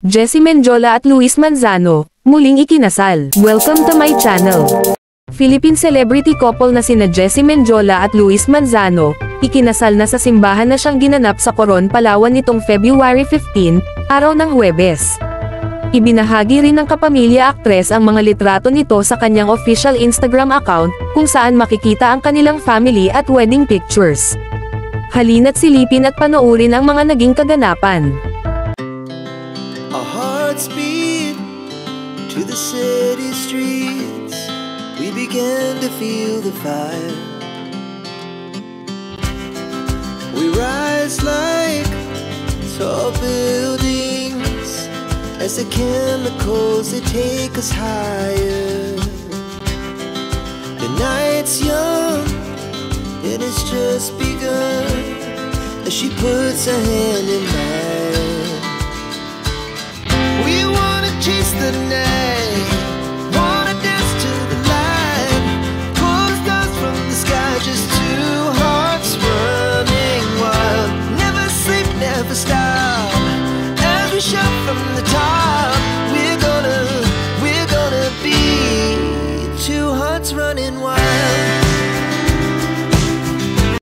Jessie Mendiola at Luis Manzano, muling ikinasal. Welcome to my channel. Philippine celebrity couple na sina Jessie Mendiola at Luis Manzano, ikinasal na sa simbahan na siyang ginanap sa Coron, Palawan nitong February 15, araw ng Huwebes. Ibinahagi rin ng kapamilya aktres ang mga litrato nito sa kanyang official Instagram account, kung saan makikita ang kanilang family at wedding pictures. Halina't silipin at panoorin ang mga naging kaganapan. Our hearts beat to the city streets. We began to feel the fire. We rise like tall buildings as the chemicals, they take us higher. The night's young and it's just begun as she puts her hand in mine. We wanna chase the night, wanna dance to the light, pull the stars from the sky, just two hearts running wild. Never sleep, never stop.